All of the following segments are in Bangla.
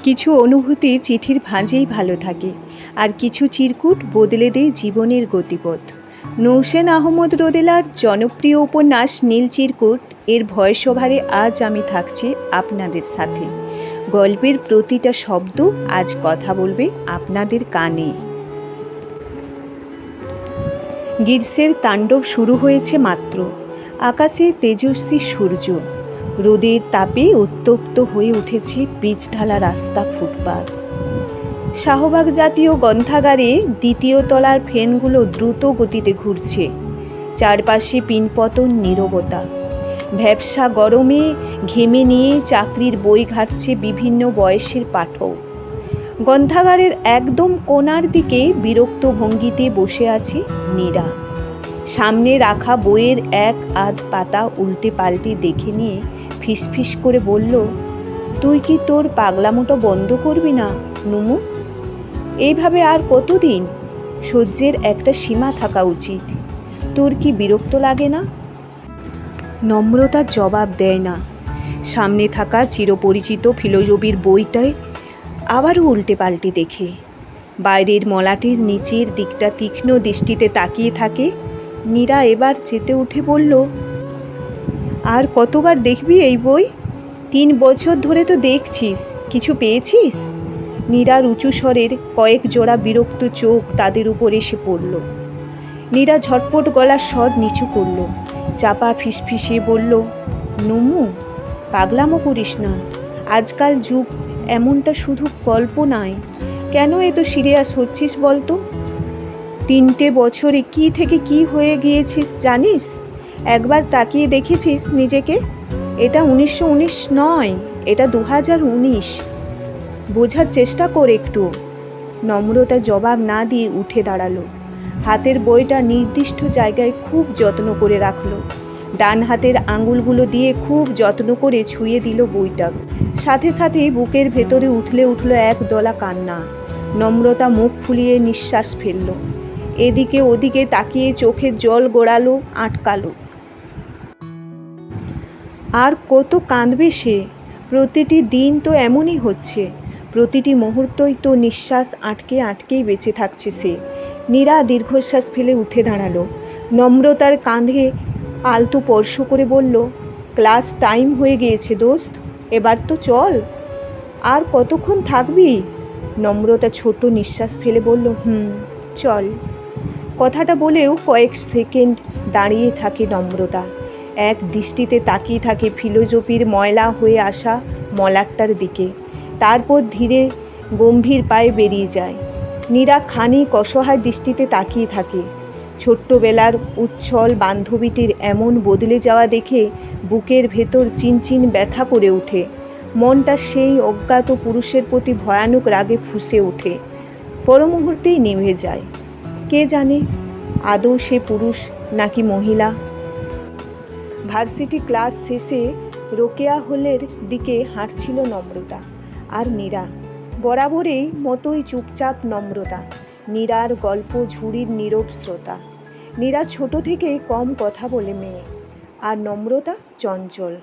কিছু অনুভূতি চিঠির ভাঁজেই ভালো থাকে, আর কিছু চিরকুট বদলে দেয় জীবনের গতিপথ। নৌসেন আহমদ রোদেলার জনপ্রিয় উপন্যাস নীল চিরকুট এর ভয়েস ওভারে আজ আমি থাকছি আপনাদের সাথে। গল্পের প্রতিটা শব্দ আজ কথা বলবে আপনাদের কানে। গ্রীষ্মের তাণ্ডব শুরু হয়েছে মাত্র। আকাশে তেজস্বী সূর্য, রোদের তাপে উত্তপ্ত হয়ে উঠেছে পিচ ঢালা রাস্তা, ফুটপাত। শাহবাগ জাতীয় গ্রন্থাগারে দ্বিতীয় তলার ফ্যানগুলো দ্রুত গতিতে ঘুরছে। চারপাশে পিনপতন, নীরবতা। ভ্যাপসা গরমে ঘেমে নিয়ে চাকরির বই ঘাটছে বিভিন্ন বয়সের পাঠক। গ্রন্থাগারের একদম কোণার দিকে বিরক্ত ভঙ্গিতে বসে আছে নীরা। সামনে রাখা বইয়ের এক আধ পাতা উল্টে পাল্টে দেখে নিয়ে ফিসফিস করে বলল, তুই কি তোর পাগলামোটা বন্ধ করবি না নুমু? এইভাবে আর কতদিন? সহ্যের একটা সীমা থাকা উচিত। তোর কি বিরক্ত লাগে না? নম্রতা জবাব দেয় না। সামনে থাকা চিরপরিচিত ফিলোজফির বইটায় আবারও উল্টে পাল্টে দেখে। বাইরের মলাটের নিচের দিকটা তীক্ষ্ণ দৃষ্টিতে তাকিয়ে থাকে। নীরা এবার চেতে উঠে বলল, আর কতবার দেখবি এই বই? 3 বছর ধরে তো দেখছিস, কিছু পেয়েছিস? নীরার উঁচু স্বরের কয়েক জোড়া বিরক্ত চোখ তাদের উপর এসে পড়ল। নীরা ঝটপট গলার স্বর নিচু করল, চাপা ফিসফিসিয়ে বলল, নুমু, পাগলামো করিস না। আজকাল যুগ এমনটা শুধু কল্পনায়। কেন এত সিরিয়াস হচ্ছিস বলতো? 3টে বছরে কি থেকে কি হয়ে গিয়েছিস জানিস? একবার তাকিয়ে দেখেছিস নিজেকে? এটা 1919 নয়, এটা 2019। বোঝার চেষ্টা কর একটু। নম্রতা জবাব না দিয়ে উঠে দাঁড়ালো। হাতের বইটা নির্দিষ্ট জায়গায় খুব যত্ন করে রাখলো। ডান হাতের আঙুলগুলো দিয়ে খুব যত্ন করে ছুঁয়ে দিল বইটা। সাথে সাথেই বুকের ভেতরে উঠলে উঠল এক দলা কান্না। নম্রতা মুখ ফুলিয়ে নিঃশ্বাস ফেলল। এদিকে ওদিকে তাকিয়ে চোখের জল গড়ালো, আটকালো। আর কত কাঁদবে সে? প্রতিটি দিন তো এমনই হচ্ছে, প্রতিটি মুহূর্তই তো নিঃশ্বাস আটকে আটকেই বেঁচে থাকছে সে। নীরা দীর্ঘশ্বাস ফেলে উঠে দাঁড়ালো। নম্রতার কাঁধে আলতো স্পর্শ করে বলল, ক্লাস টাইম হয়ে গিয়েছে দোস্ত, এবার তো চল। আর কতক্ষণ থাকবি? নম্রতা ছোট নিঃশ্বাস ফেলে বলল, চল। কথাটা বলেও কয়েক সেকেন্ড দাঁড়িয়ে থাকে নম্রতা। এক দৃষ্টিতে তাকিয়ে থাকে ফিলোজফির ময়লা হয়ে আসা মলাটটার দিকে। তারপর ধীরে গম্ভীর পায়ে বেরিয়ে যায়। নীরা খানিক অসহায় দৃষ্টিতে তাকিয়ে থাকে। ছোট্টবেলার উচ্ছল বান্ধবীটির এমন বদলে যাওয়া দেখে বুকের ভেতর চিনচিন ব্যথা করে ওঠে। মনটা সেই অজ্ঞাত পুরুষের প্রতি ভয়ানক রাগে ফুঁসে ওঠে, পর মুহূর্তেই নিভে যায়। কে জানে আদৌ সে পুরুষ নাকি মহিলা। ভার্সিটি ক্লাস শেষে রোকেয়া হলের দিকে হাঁটছিল নম্রতা আর নীরা। বরাবরের মতোই চুপচাপ নম্রতা, নীরার গল্প ঝুড়ির নীরব শ্রোতা। নীরা ছোট থেকেই কম কথা বলে মেয়ে, আর নম্রতা চঞ্চল।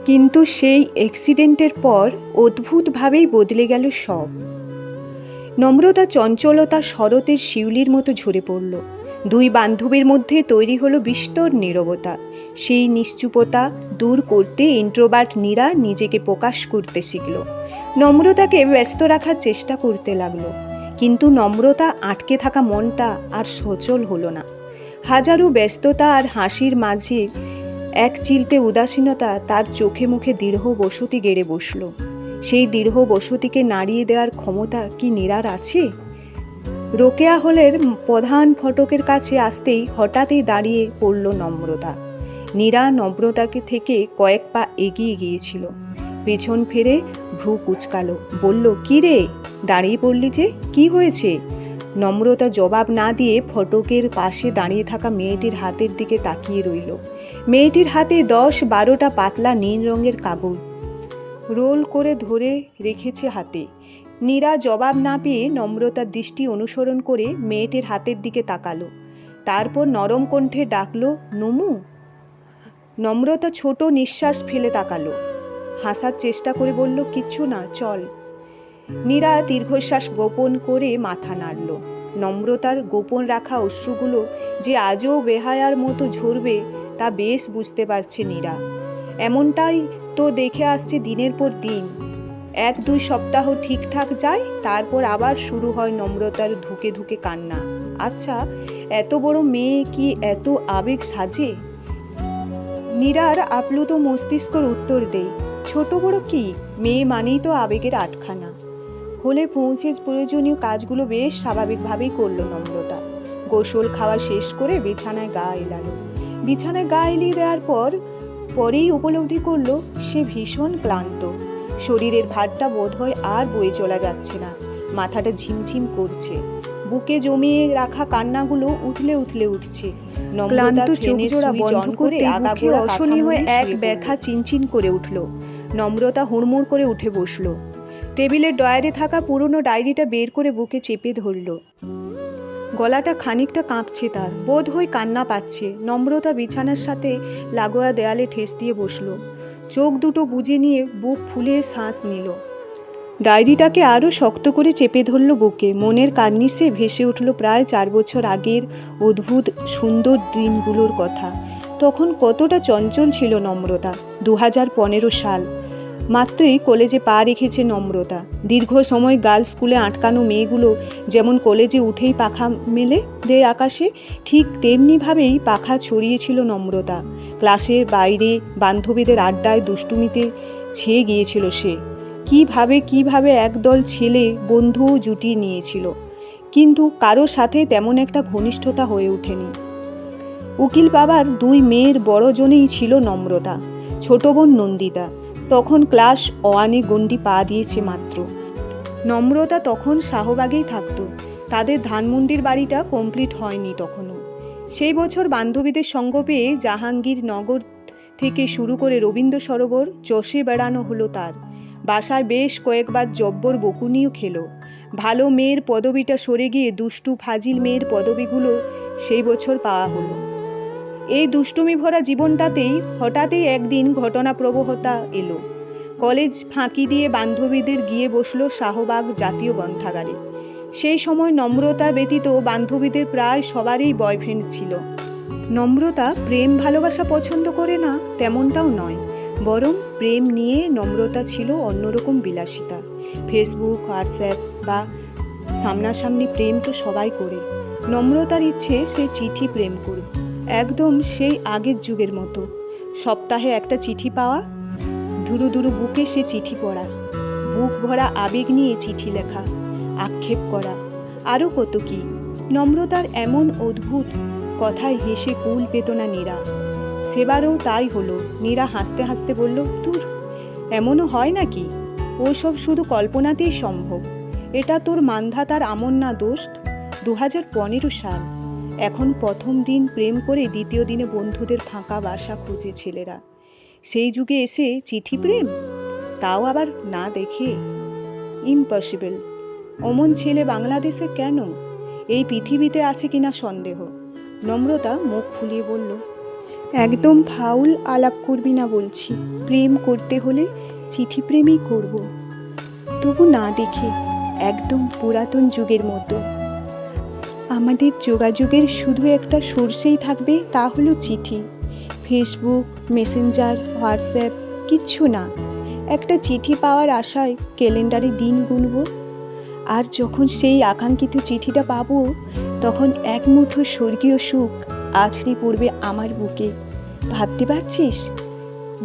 কিন্তু সেই অ্যাক্সিডেন্টের পর অদ্ভুতভাবেই বদলে গেল সব। নম্রতা চঞ্চলতা শরতের শিউলির মতো ঝরে পড়ল। দুই বান্ধবীর মধ্যে তৈরি হলো বিস্তর নীরবতা। সেই নিশ্চুপতা দূর করতে ইন্ট্রোভার্ট নীরা নিজেকে প্রকাশ করতে শিখল। নম্রতাকে ব্যস্ত রাখার চেষ্টা করতে লাগলো, কিন্তু নম্রতা আটকে থাকা মনটা আর সচল হলো না। হাজারো ব্যস্ততা আর হাসির মাঝে এক চিলতে উদাসীনতা তার চোখে মুখে দৃঢ় বসতি গেড়ে বসল। সেই দৃঢ় বসতিকে নাড়িয়ে দেওয়ার ক্ষমতা কি নীরার আছে? রোকেয়া হলের প্রধান ফটকের কাছে আসতেই হঠাৎই দাঁড়িয়ে পড়ল নম্রতা। নীরা নম্রতাকে থেকে কয়েক পা এগিয়ে গিয়েছিল। পেছন ফিরে ভ্রু কুঁচকালো, বলল, কি রে, দাঁড়িয়ে পড়লি যে, কি হয়েছে? নম্রতা জবাব না দিয়ে ফটকের পাশে দাঁড়িয়ে থাকা মেয়েটির হাতের দিকে তাকিয়ে রইল। মেয়েটির হাতে 10-12টা পাতলা নীল রঙের কাগজ রোল করে ধরে রেখেছে হাতে। নীরা জবাব না পেয়ে নম্রতার দৃষ্টি অনুসরণ করে মেয়েটির হাতের দিকে তাকালো। তারপর নরম কণ্ঠে ডাকলো, নুমু। নম্রতা ছোট নিঃশ্বাস ফেলে তাকালো। হাসার চেষ্টা করে বলল, কিচ্ছু না, চল। নীরা দীর্ঘশ্বাস গোপন করে মাথা নাড়ল। নম্রতার গোপন রাখা অশ্রুগুলো যে আজও বেহায়ার মতো ঝরবে তা বেশ বুঝতে পারছে নীরা। এমনটাই তো দেখে আসছে দিনের পর দিন। 1-2 সপ্তাহ ঠিকঠাক যায়, তারপর আবার শুরু হয় নম্রতার ধুকে ধুকে কান্না। আচ্ছা, এত বড় মেয়ে কি এত আবেগ সাজে? নীরার আপ্লুত মস্তিষ্কর উত্তর দেয়, ছোট বড় কি, মেয়ে মানেই তো আবেগের আটখানা। হলে পৌঁছে প্রয়োজনীয় কাজগুলো বেশ স্বাভাবিকভাবেই করলো নম্রতা। গোসল খাওয়া শেষ করে বিছানায় গা এলালো। বিছানায় গা এলিয়ে দেওয়ার পরেই উপলব্ধি করলো সে ভীষণ ক্লান্ত। শরীরের ভারটা বোধহয় আর বয়ে চলা যাচ্ছে না। মাথাটা ঝিমঝিম করছে। বুকে জমিয়ে রাখা কান্নাগুলো উথলে উথলে উঠছে। ক্লান্ত চোখ জোড়া বন্ধ করে আগাগোড়া অশনি হয়ে এক ব্যথা চিনচিন করে উঠল। নম্রতা হুড়মুড় করে উঠে বসলো। টেবিলের ডয়ারে থাকা পুরনো ডায়েরিটা বের করে বুকে চেপে ধরল। গলাটা খানিকটা কাঁপছে তার, বোধ হয় কান্না পাচ্ছে। নম্রতা বিছানার সাথে লাগোয়া দেয়ালে ঠেস দিয়ে বসলো। চোখ দুটো বুজে নিয়ে বুক ফুলিয়ে শ্বাস নিল। ডায়েরিটাকে আরো শক্ত করে চেপে ধরল বুকে। মনের কার্নিশে ভেসে উঠল প্রায় 4 বছর আগের অদ্ভুত সুন্দর দিনগুলোর কথা। তখন কতটা চঞ্চল ছিল নম্রতা। 2015 সাল মাত্রই কলেজে পা রেখেছে নম্রতা। দীর্ঘ সময় গার্লস স্কুলে আটকানো মেয়েগুলো যেমন কলেজে উঠেই পাখা মেলে দেয় আকাশে, ঠিক তেমনিভাবেই পাখা ছড়িয়েছিল নম্রতা। ক্লাসের বাইরে বান্ধবীদের আড্ডায় দুষ্টুমিতে ছেয়ে গিয়েছিল সে। কিভাবে একদল ছেলে বন্ধুও জুটিয়ে নিয়েছিল, কিন্তু কারোর সাথে তেমন একটা ঘনিষ্ঠতা হয়ে ওঠেনি। উকিল বাবার 2 মেয়ের বড় জনেই ছিল নম্রতা। ছোট বোন নন্দিতা তখন ক্লাস 1-এ গণ্ডি পা দিয়েছে মাত্র। নম্রতা তখন শাহবাগেই থাকতো। তাদের ধানমন্ডির বাড়িটা কমপ্লিট হয়নি তখনও। সেই বছর বান্ধবীদের সঙ্গ পেয়ে জাহাঙ্গীরনগর থেকে শুরু করে রবীন্দ্র সরোবর চষে বেড়ানো হলো তার। বাসায় বেশ কয়েকবার জব্বর বকুনিও খেলো। ভালো মেয়ের পদবিটা সরে গিয়ে দুষ্টু ফাজিল মেয়ের পদবিগুলো সেই বছর পাওয়া হলো। এই দুষ্টুমি ভরা জীবনটাতেই হঠাৎই একদিন ঘটনাপ্রবহতা এলো। কলেজ ফাঁকি দিয়ে বান্ধবীদের গিয়ে বসলো শাহবাগ জাতীয় গ্রন্থাগারে। সেই সময় নম্রতা ব্যতীত বান্ধবীদের প্রায় সবারই বয়ফ্রেন্ড ছিল। নম্রতা প্রেম ভালোবাসা পছন্দ করে না তেমনটাও নয়, বরং প্রেম নিয়ে নম্রতা ছিল অন্যরকম বিলাসিতা। ফেসবুক, হোয়াটসঅ্যাপ বা সামনাসামনি প্রেম তো সবাই করে। নম্রতার ইচ্ছে সে চিঠি প্রেম করবে, একদম সেই আগের যুগের মতো। সপ্তাহে একটা চিঠি পাওয়া, ধুরু ধুরু বুকে সে চিঠি পড়া, বুক ভরা আবেগ নিয়ে চিঠি লেখা, আক্ষেপ করা, আরও কত কি। নম্রতার এমন অদ্ভুত কথায় হেসে কুল পেত না নীরা। সেবারও তাই হলো। নীরা হাসতে হাসতে বলল, তোর এমনও হয় নাকি? ওসব শুধু কল্পনাতেই সম্ভব। এটা তোর মান্ধাতার আমল না দোস্ত। 2015 সাল। এখন প্রথম দিন প্রেম করে দ্বিতীয় দিনে বন্ধুদের ফাঁকা বাসা খুঁজে ছেলেরা। সেই যুগে এসে চিঠি প্রেম, তাও আবার না দেখে। ইম্পসিবল। অমন ছেলে বাংলাদেশে কেন? এই পৃথিবীতে আছে কিনা সন্দেহ। নম্রতা মুখ ফুলিয়ে বলল, একদম ফাউল আলাপ করবি না বলছি। প্রেম করতে হলে চিঠি প্রেমই করব, তবু না দেখে, একদম পুরাতন যুগের মতো। আমাদের যোগাযোগের শুধু একটা সোর্সেই থাকবে, তা হলো চিঠি। ফেসবুক, মেসেঞ্জার, হোয়াটসঅ্যাপ কিচ্ছু না। একটা চিঠি পাওয়ার আশায় ক্যালেন্ডারে দিন গুনব, আর যখন সেই আকাঙ্ক্ষিত চিঠিটা পাবো, তখন এক মুঠো স্বর্গীয় সুখ আছড়ে পড়বে আমার বুকে। ভাবতে পারছিস?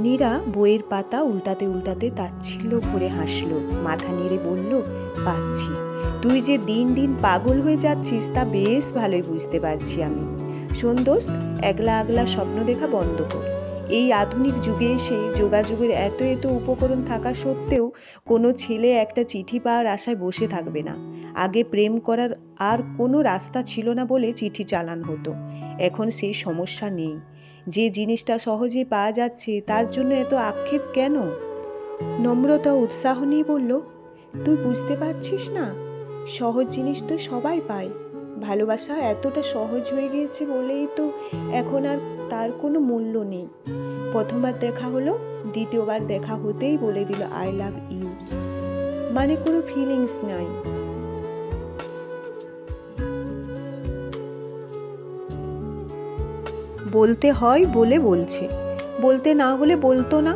নীরা বইয়ের পাতা উল্টাতে উল্টাতে তাচ্ছিল্য করে হাসলো, মাথা নেড়ে বলল, পাচ্ছি। তুই যে দিন দিন পাগল হয়ে যাচ্ছিস তা বেশ ভালোই বুঝতে পারছি আমি। শোন দোস্ত, একলা আগলা স্বপ্ন দেখা বন্ধ কর। এই আধুনিক যুগে এসে যোগাযোগের এত এত উপকরণ থাকা সত্ত্বেও কোনো ছেলে একটা চিঠি পাওয়ার আশায় বসে থাকবে না। আগে প্রেম করার আর কোনো রাস্তা ছিল না বলে চিঠি চালান হতো। এখন সেই সমস্যা নেই। যে জিনিসটা সহজে পাওয়া যাচ্ছে তার জন্য এত আক্ষেপ কেন? নম্রতা উৎসাহ নিয়ে বলল, তুই বুঝতে পারছিস না? সহজ জিনিস তো সবাই পায়। ভালোবাসা এতটা সহজ হয়ে গিয়েছে বলেই তো এখন আর তার কোনো মূল্য নেই। প্রথমবার দেখা হলো, দ্বিতীয়বার দেখা হতেই বলে দিল আই লাভ ইউ, মানে কোনো ফিলিংস নাই। বলতে হয় বলে বলছে, বলতে না হলে বলতো না।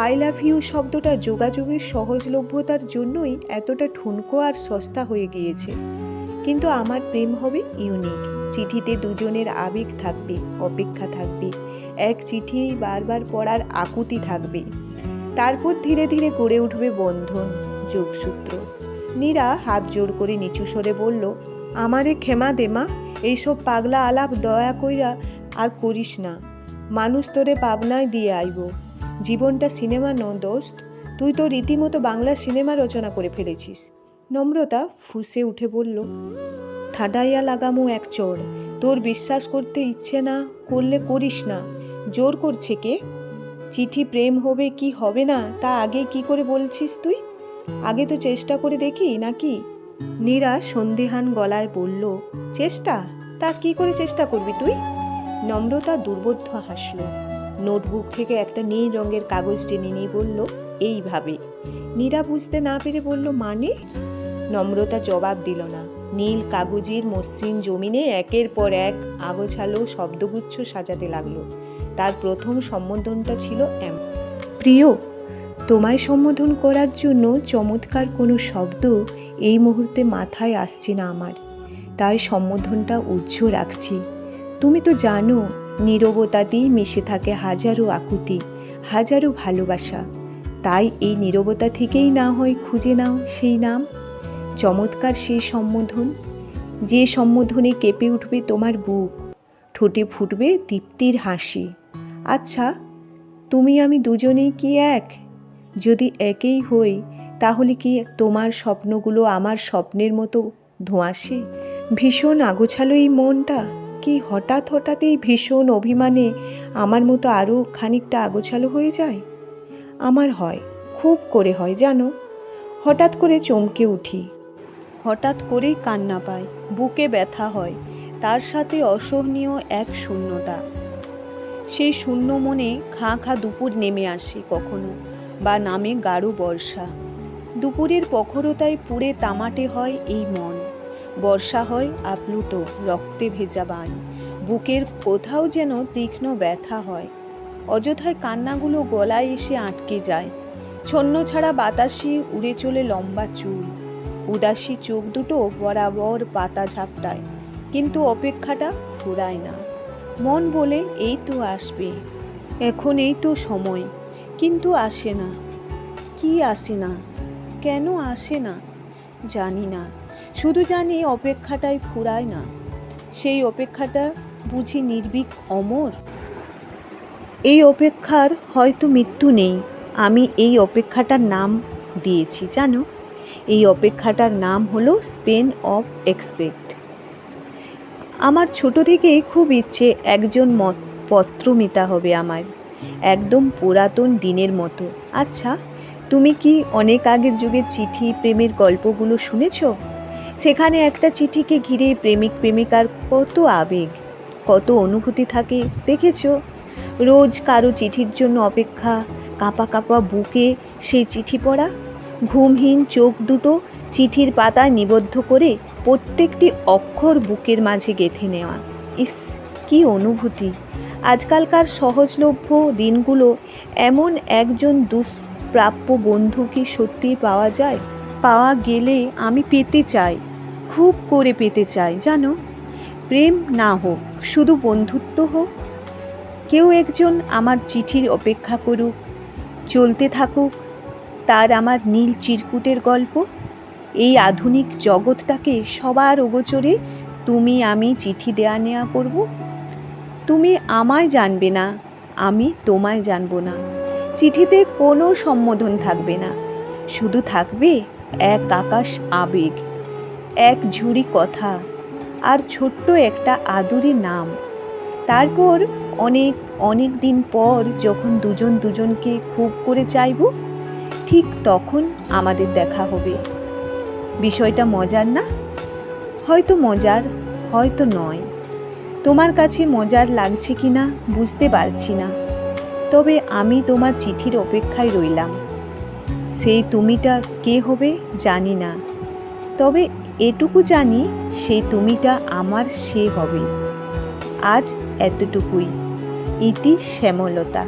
আই লাভ ইউ শব্দটা যোগাযোগের সহজলভ্যতার জন্যই এতটা ঠুনকো আর সস্তা হয়ে গিয়েছে। কিন্তু আমার প্রেম হবে ইউনিক। চিঠিতে দুজনের আবেগ থাকবে, অপেক্ষা থাকবে, এক চিঠি বারবার পড়ার আকুতি থাকবে। তারপর ধীরে ধীরে গড়ে উঠবে বন্ধন, যোগসূত্র। নীরা হাত জোড় করে নিচু স্বরে বলল, আমারে ক্ষমা দে মা, এইসব পাগলা আলাপ দয়া কইরা আর করিস না। মানুষ তোরে পাবনায় দিয়ে আইব। জীবনটা সিনেমা ন দোস্ত, তুই তো রীতিমতো বাংলা সিনেমা রচনা করে ফেলেছিস। নম্রতা ফুঁসে উঠে বলল, ঠাডাইয়া লাগামু এক চড়, তোর বিশ্বাস করতে ইচ্ছে না করলে করিস না। জোর করছে কে? চিঠি প্রেম হবে কি হবে না তা আগে কি করে বলছিস তুই? আগে তো চেষ্টা করে দেখি নাকি? নীরা সন্দেহান গলায় বলল, চেষ্টা? তা কি করে চেষ্টা করবি তুই? নম্রতা দুর্বোধ্য হাসল। নোটবুক থেকে একটা নীল রঙের কাগজ টেনে নিয়ে বলল, এইভাবে। নীরা বুঝতে না পেরে বলল, মানে? নম্রতা জবাব দিল না। নীল কাগজের মসৃণ জমিনে একের পর এক আগোছালো শব্দগুচ্ছ সাজাতে লাগলো। তার প্রথম সম্বোধনটা ছিল প্রিয়। তোমায় সম্বোধন করার জন্য চমৎকার কোনো শব্দ এই মুহূর্তে মাথায় আসছে না আমার, তাই সম্বোধনটা উজ্জ্ব রাখছি। তুমি তো জানো, নীরবতাতেই মিশে থাকে হাজারো আকুতি, হাজারো ভালোবাসা। তাই এই নীরবতা থেকেই না হয় খুঁজে নাও সেই নাম। চমৎকার সেই সম্বোধন, যে সম্বোধনে কেঁপে উঠবে তোমার বুক, ঠোঁটে ফুটবে তৃপ্তির হাসি। আচ্ছা, তুমি আমি দুজনেই কি এক? যদি একই হই, তাহলে কি তোমার স্বপ্নগুলো আমার স্বপ্নের মতো ধোঁয়াশে? ভীষণ আগোছালো এই মনটা কি হঠাৎই ভীষণ অভিমানে আমার মতো আরো খানিকটা আগোছালো হয়ে যায়? আমার হয়, খুব করে হয় জানো। হঠাৎ করে চমকে উঠি, হঠাৎ করেই কান্না পায়, বুকে ব্যথা হয়, তার সাথে অসহনীয় এক শূন্যতা। সেই শূন্য মনে খাঁ খাঁ দুপুর নেমে আসে কখনো, বা নামে গাঢ় বর্ষা। দুপুরের প্রখরতায় পুড়ে তামাটে হয় এই মন। বর্ষা হয় আপ্লুত রক্তে ভেজা বান, বুকের কোথাও যেন তীক্ষ্ণ ব্যথা হয়। অযথায় কান্নাগুলো গলায় এসে আটকে যায়। ছন্ন ছাড়া বাতাসে উড়ে চলে লম্বা চুল, উদাসী চোখ দুটো বরাবর পাতা ঝাপটায়, কিন্তু অপেক্ষাটা ফুরায় না। মন বলে এই তো আসবে, এখন এই তো সময়, কিন্তু আসে না। কি আসে না? কেন আসে না জানি না, শুধু জানি অপেক্ষাটাই ফুরায় না। সেই অপেক্ষাটা বুঝি নির্ভীক অমর? এই অপেক্ষার হয়তো মৃত্যু নেই। আমি এই অপেক্ষাটার নাম দিয়েছি জানো, এই অপেক্ষাটার নাম হলো স্পেন অফ এক্সপেক্ট। আমার ছোট থেকেই খুব ইচ্ছে একজন পত্রমিতা হবে আমার, একদম পুরাতন দিনের মতো। আচ্ছা, তুমি কি অনেক আগের যুগের চিঠি প্রেমের গল্পগুলো শুনেছ? সেখানে একটা চিঠিকে ঘিরে প্রেমিক প্রেমিকার কত আবেগ, কত অনুভূতি থাকে দেখেছ? রোজ কারো চিঠির জন্য অপেক্ষা, কাঁপা কাঁপা বুকে সেই চিঠি পড়া, ঘুমহীন চোখ দুটো চিঠির পাতায় নিবদ্ধ করে প্রত্যেকটি অক্ষর বুকের মাঝে গেঁথে নেওয়া। ইস, কি অনুভূতি! আজকালকার সহজলভ্য দিনগুলো এমন একজন দুষ্প্রাপ্য বন্ধু কি সত্যি পাওয়া যায়? পাওয়া গেলে আমি পেতে চাই, খুব করে পেতে চাই জানো। প্রেম না হোক, শুধু বন্ধুত্ব হোক। কেউ একজন আমার চিঠির অপেক্ষা করুক, চলতে থাকুক তার আমার নীল চিরকুটের গল্প। এই আধুনিক জগৎটাকে সবার অগোচরে তুমি আমি চিঠি দেয়া নেয়া করব। তুমি আমায় জানবে না, আমি তোমায় জানবো না। চিঠিতে কোনো সম্বোধন থাকবে না, শুধু থাকবে এক আকাশ আবেগ, এক ঝুড়ি কথা, আর ছোট্ট একটা আদুরি নাম। তারপর অনেক অনেক দিন পর যখন দুজন দুজনকে খুব করে চাইব, ঠিক তখন আমাদের দেখা হবে। বিষয়টা মজার না? হয়তো মজার, হয়তো নয়। তোমার কাছে মজার লাগছে কিনা বুঝতে পারছি না, তবে আমি তোমার চিঠির অপেক্ষায় রইলাম। সেই তুমিটা কে হবে জানি না, তবে এটুকু জানি সেই তুমিটা আমার সে হবে। আজ এতটুকুই। ইতি শ্যামলতা।